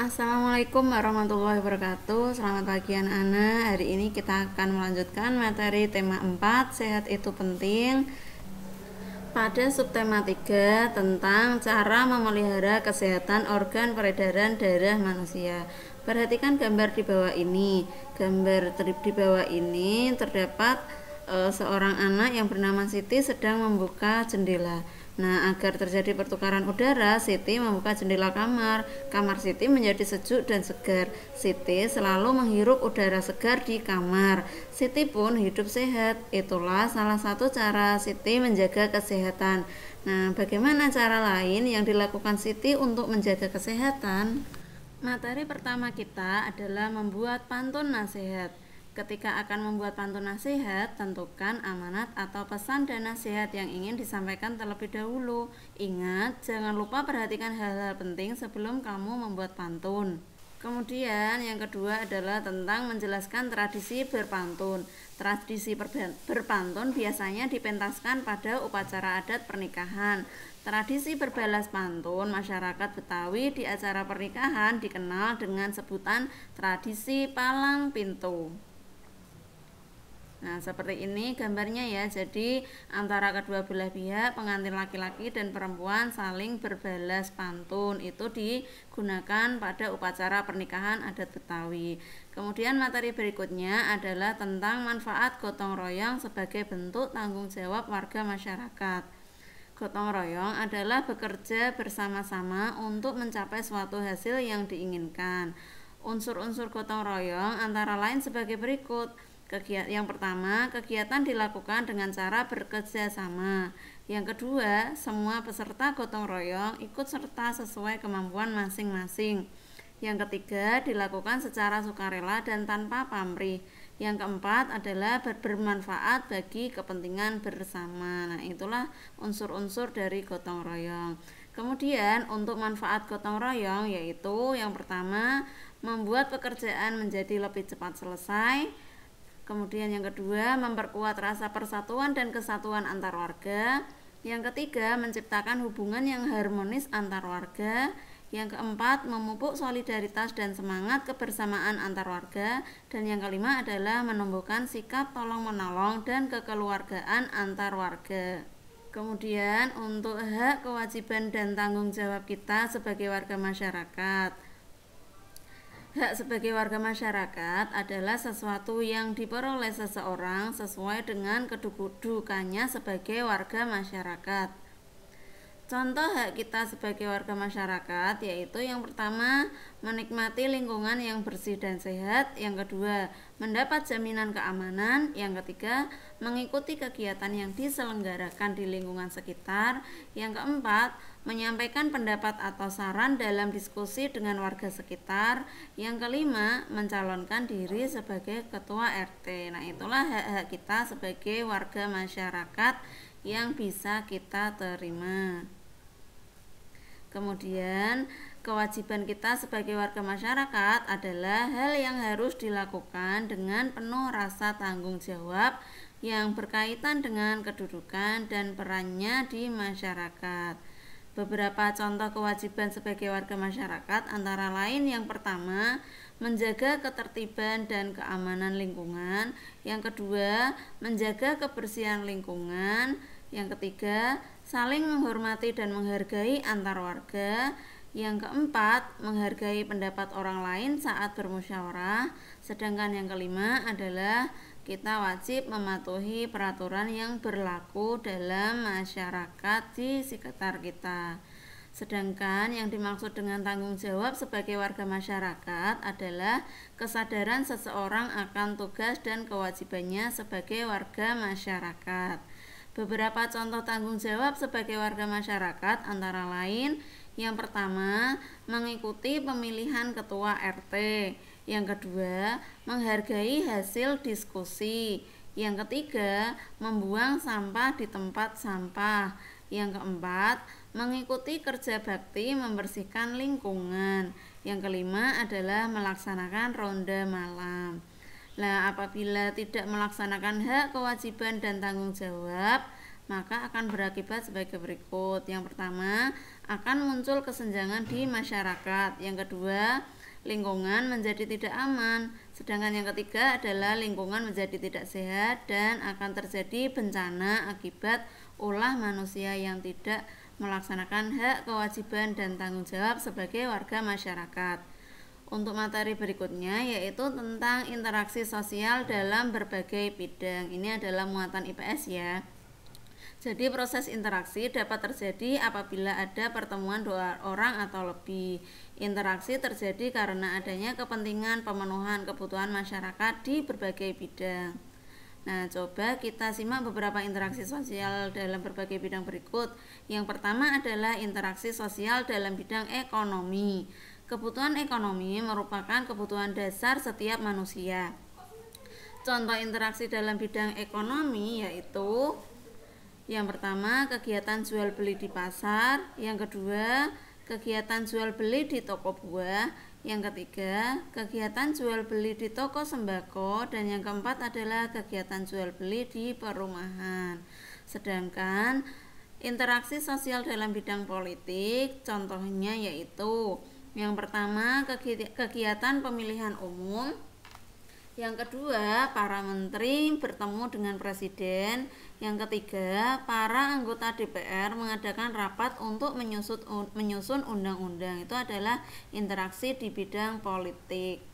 Assalamualaikum warahmatullahi wabarakatuh. Selamat pagi anak-anak. Hari ini kita akan melanjutkan materi tema 4, sehat itu penting. Pada subtema 3 tentang cara memelihara kesehatan organ peredaran darah manusia. Perhatikan gambar di bawah ini. Gambar di bawah ini terdapat seorang anak yang bernama Siti sedang membuka jendela. Nah, agar terjadi pertukaran udara, Siti membuka jendela kamar. Kamar Siti menjadi sejuk dan segar. Siti selalu menghirup udara segar di kamar. Siti pun hidup sehat. Itulah salah satu cara Siti menjaga kesehatan. Nah, bagaimana cara lain yang dilakukan Siti untuk menjaga kesehatan? Materi pertama kita adalah membuat pantun nasihat. Ketika akan membuat pantun nasihat, tentukan amanat atau pesan dan nasihat yang ingin disampaikan terlebih dahulu. Ingat, jangan lupa perhatikan hal-hal penting sebelum kamu membuat pantun. Kemudian yang kedua adalah tentang menjelaskan tradisi berpantun. Tradisi berpantun biasanya dipentaskan pada upacara adat pernikahan. Tradisi berbalas pantun masyarakat Betawi di acara pernikahan dikenal dengan sebutan tradisi palang pintu. Nah, seperti ini gambarnya ya. Jadi antara kedua belah pihak, pengantin laki-laki dan perempuan saling berbalas pantun. Itu digunakan pada upacara pernikahan adat Betawi. Kemudian materi berikutnya adalah tentang manfaat gotong royong sebagai bentuk tanggung jawab warga masyarakat. Gotong royong adalah bekerja bersama-sama untuk mencapai suatu hasil yang diinginkan. Unsur-unsur gotong royong antara lain sebagai berikut. Yang pertama, kegiatan dilakukan dengan cara bekerja sama. Yang kedua, semua peserta gotong royong ikut serta sesuai kemampuan masing-masing. Yang ketiga, dilakukan secara sukarela dan tanpa pamrih. Yang keempat adalah bermanfaat bagi kepentingan bersama. Nah, itulah unsur-unsur dari gotong royong. Kemudian untuk manfaat gotong royong yaitu yang pertama, membuat pekerjaan menjadi lebih cepat selesai. Kemudian yang kedua, memperkuat rasa persatuan dan kesatuan antar warga. Yang ketiga, menciptakan hubungan yang harmonis antar warga. Yang keempat, memupuk solidaritas dan semangat kebersamaan antar warga. Dan yang kelima adalah menumbuhkan sikap tolong-menolong dan kekeluargaan antar warga. Kemudian untuk hak, kewajiban, dan tanggung jawab kita sebagai warga masyarakat. Hak sebagai warga masyarakat adalah sesuatu yang diperoleh seseorang sesuai dengan kedudukannya sebagai warga masyarakat. Contoh hak kita sebagai warga masyarakat yaitu yang pertama, menikmati lingkungan yang bersih dan sehat. Yang kedua, mendapat jaminan keamanan. Yang ketiga, mengikuti kegiatan yang diselenggarakan di lingkungan sekitar. Yang keempat, menyampaikan pendapat atau saran dalam diskusi dengan warga sekitar. Yang kelima, mencalonkan diri sebagai ketua RT. Nah, itulah hak-hak kita sebagai warga masyarakat yang bisa kita terima. Kemudian kewajiban kita sebagai warga masyarakat adalah hal yang harus dilakukan dengan penuh rasa tanggung jawab yang berkaitan dengan kedudukan dan perannya di masyarakat. Beberapa contoh kewajiban sebagai warga masyarakat antara lain yang pertama, menjaga ketertiban dan keamanan lingkungan. Yang kedua, menjaga kebersihan lingkungan. Yang ketiga, saling menghormati dan menghargai antar warga. Yang keempat, menghargai pendapat orang lain saat bermusyawarah. Sedangkan yang kelima adalah kita wajib mematuhi peraturan yang berlaku dalam masyarakat di sekitar kita. Sedangkan yang dimaksud dengan tanggung jawab sebagai warga masyarakat adalah kesadaran seseorang akan tugas dan kewajibannya sebagai warga masyarakat. Beberapa contoh tanggung jawab sebagai warga masyarakat antara lain yang pertama, mengikuti pemilihan ketua RT. Yang kedua, menghargai hasil diskusi. Yang ketiga, membuang sampah di tempat sampah. Yang keempat, mengikuti kerja bakti membersihkan lingkungan. Yang kelima adalah melaksanakan ronda malam. Nah, apabila tidak melaksanakan hak, kewajiban, dan tanggung jawab, maka akan berakibat sebagai berikut. Yang pertama, akan muncul kesenjangan di masyarakat. Yang kedua, lingkungan menjadi tidak aman. Sedangkan yang ketiga adalah lingkungan menjadi tidak sehat dan akan terjadi bencana akibat ulah manusia yang tidak melaksanakan hak, kewajiban, dan tanggung jawab sebagai warga masyarakat. Untuk materi berikutnya yaitu tentang interaksi sosial dalam berbagai bidang. Ini adalah muatan IPS ya. Jadi proses interaksi dapat terjadi apabila ada pertemuan dua orang atau lebih. Interaksi terjadi karena adanya kepentingan pemenuhan kebutuhan masyarakat di berbagai bidang. Nah, coba kita simak beberapa interaksi sosial dalam berbagai bidang berikut. Yang pertama adalah interaksi sosial dalam bidang ekonomi. Kebutuhan ekonomi merupakan kebutuhan dasar setiap manusia. Contoh interaksi dalam bidang ekonomi yaitu yang pertama, kegiatan jual beli di pasar. Yang kedua, kegiatan jual beli di toko buah. Yang ketiga, kegiatan jual beli di toko sembako. Dan yang keempat adalah kegiatan jual beli di perumahan. Sedangkan interaksi sosial dalam bidang politik, contohnya yaitu yang pertama, kegiatan pemilihan umum. Yang kedua, para menteri bertemu dengan presiden. Yang ketiga, para anggota DPR mengadakan rapat untuk menyusun undang-undang. Itu adalah interaksi di bidang politik.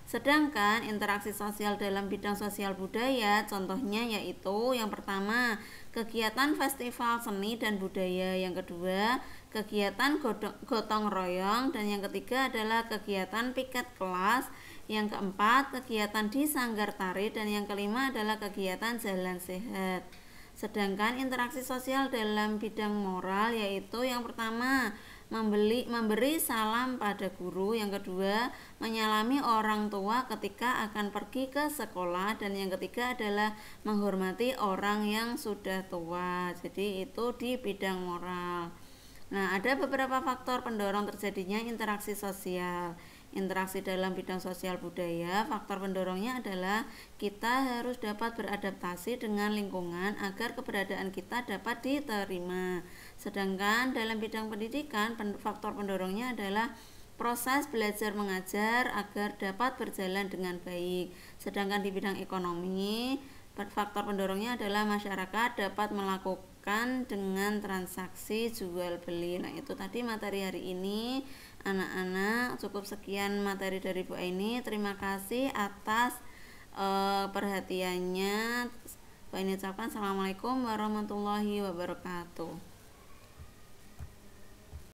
Sedangkan interaksi sosial dalam bidang sosial budaya, contohnya yaitu yang pertama, kegiatan festival seni dan budaya. Yang kedua, kegiatan gotong royong. Dan yang ketiga adalah kegiatan piket kelas. Yang keempat, kegiatan di sanggar tari. Dan yang kelima adalah kegiatan jalan sehat. Sedangkan interaksi sosial dalam bidang moral yaitu yang pertama, memberi salam pada guru. Yang kedua, menyalami orang tua ketika akan pergi ke sekolah. Dan yang ketiga adalah menghormati orang yang sudah tua. Jadi itu di bidang moral. Nah, ada beberapa faktor pendorong terjadinya interaksi sosial. Interaksi dalam bidang sosial budaya, faktor pendorongnya adalah kita harus dapat beradaptasi dengan lingkungan agar keberadaan kita dapat diterima. Sedangkan dalam bidang pendidikan, faktor pendorongnya adalah proses belajar mengajar agar dapat berjalan dengan baik. Sedangkan di bidang ekonomi, faktor pendorongnya adalah masyarakat dapat melakukan dengan transaksi jual beli. Nah, itu tadi materi hari ini. Anak-anak, cukup sekian materi dari Bu Aini. Terima kasih atas perhatiannya. Bu Aini ucapkan assalamualaikum warahmatullahi wabarakatuh.